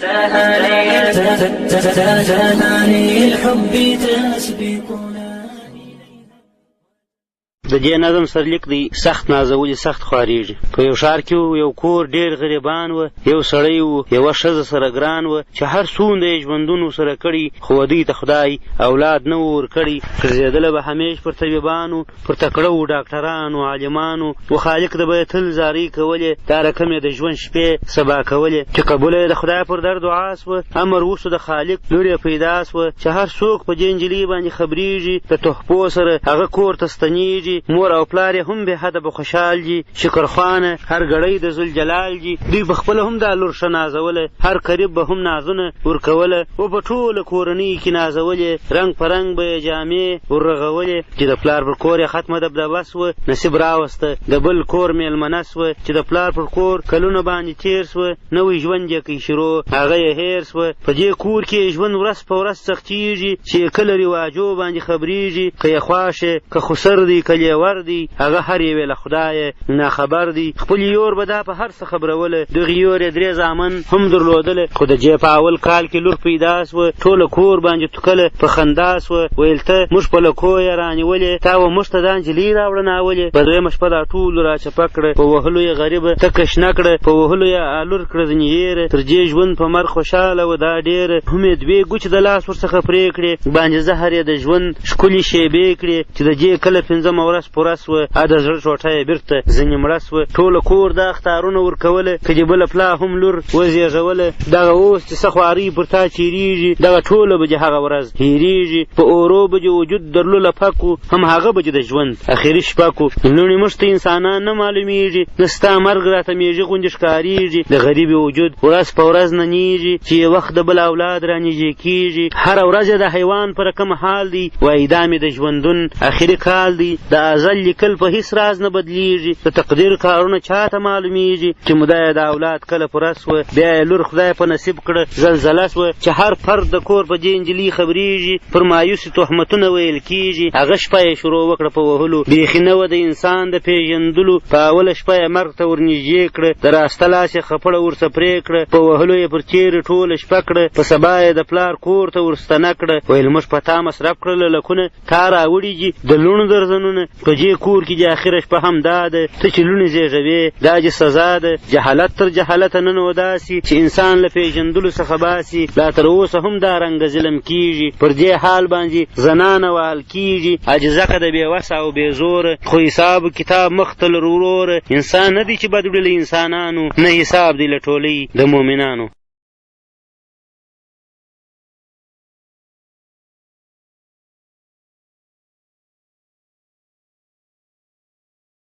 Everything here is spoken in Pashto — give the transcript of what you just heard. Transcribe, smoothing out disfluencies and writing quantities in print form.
تهاني الحب تسبقنا. د دې نظم سرلیک دی سخت نازولي سخت خواریږي. په یو ښار کې یو کور ډېر غریبان و، یو سړی و، یوه ښځه سره ګران و چې هر څومره یې ژوندون ورسره کړي خو دوی ته خدای اولاد نه و ورکړي. ګرځېدله به همیش پر طبیبانو، پر تکړه و ډاکټرانو، عالمانو و خالق ته به یې تل زارۍ کولې. دا رقم یې د ژوند شپې سبا کولې چې قبوله یې د خدای پر در دعا سوه. امر وشو د خالق لور یې پیدا سوه چې هر څوک په دې نجلۍ باندې خبرېږي، د تحفو سره هغه کور ته ستنېږي. مور او پلار یې هم بې حده به خوشحال دي. شکرخوانه هر ګړی د ذوالجلال دي. دوی په خپله هم دا لور ښه نازوله، هر قریب به هم نازونه ورکوله و په ټوله کورنۍ کې نازولې. رنګ په رنګ به یې جامې وررغولې چې د پلار پر کور یې ختمه دبدبه سوه. نصیب راوسته د بل کور میلمنه سوه چې د پلار پر کور کلونه باندې تېر سوه. نوی ژوند یې کوي شروع، هغه یې هېر سوه. په دې کور کې ژوند ورځ په ورځ سختېږي چې کله رواجو باندې خبرېږي. که یې خواښ که خسر دی که لیور دی، هغه هر یوې له خدایه ناخبر دی. خپل یور به دا په هر څه خبروله. دغې یور یې 3 زامن هم درلودله. خو د جې په اول کال کې لور پیدا سوه. ټوله کور باندې توکله په خندا سوه. ویل ته موږ په لکو یې رانیولې، تا و موږ ته دا نجلۍ راوړه ناولې. په دویمه شپه دا ټولو راچپه کړه، په وهلو یې غریبه تکه شنه کړه، په وهلو یې الور کړه ځنې یېره. تر دې ژوند په مرګ خوشحاله و دا ډېره. هم یې 2 ګوچې د لاس ورڅخه پرې کړې، باندې زهر یې د ژوند ښکلې شیبې کړې چې د دې کله 5مه ورځ پوره سوه. د زړه ټوټه یې بېرته ځینې مړه سوه. ټوله کور دا اختارونه ورکوله، که دې بله پلا هم لور وزېږوله. دغه اوس چې څه خوارۍ پر تا چېرېږي، دغه ټوله به دې هغه ورځ هېرېږي. په اورو به دې وجود درلوله پکو، هم هغه به دې د ژوند اخري شپکو. لوڼې موږ ته انسانان نه معلومېږي، نه ستا مرګ راته مېږي غوندې ښکارېږي. د غریبې وجود ورځ په ورځ ننېږي چې یو وخت د بل اولاد را نږدې کېږي. هره ورځ د حیوان په رقم حال دی، وایي دا مې د ژوندون اخري کال دی. د ازل لیکل په هیڅ راز نه بدلیږي. د تقدیر کارونه چاته معلومیږي چې مدایه د اولاد کله پوره سوه. بیا یې لور خدای په نصیب کړه زلزله سوه چې هر فرد د کور په دې نجلۍ خبرېږي. پر مایوسې تهمتونه ویل کېږي. هغه شپه یې شروع وکړه په وهلو، بیخي نه وه د انسان د پېژندلو. په اوله شپه یې مرګ ته ورنږدې کړه، د راسته لاس یې خپړه ورڅه پرې کړه. په وهلو یې پر تېرې ټوله شپه کړه. په سبا یې د پلار کور ته ورستنه کړه. ویل موږ په تا مصرف کړله لکونه، تا راوړي دي د لوڼو درزنونه. په دې کور کې د اخره شپه هم دا ده، ته چې لوڼې زېږوې دا دې سزا ده. جهالت تر جهالته نن و داسې چې انسان له پېژندلو څخه باسي. لا تر اوسه هم دا رنګه ظلم کېږي. پر دې حال باندې زنانه وهل کېږي، عاجزه که د بې وسه او بې زوره. خو حساب کتاب مخ ته لر وروره. انسان نه دی چې بد وړي له انسانانو، نه حساب دی له ټولۍ د مؤمنانو.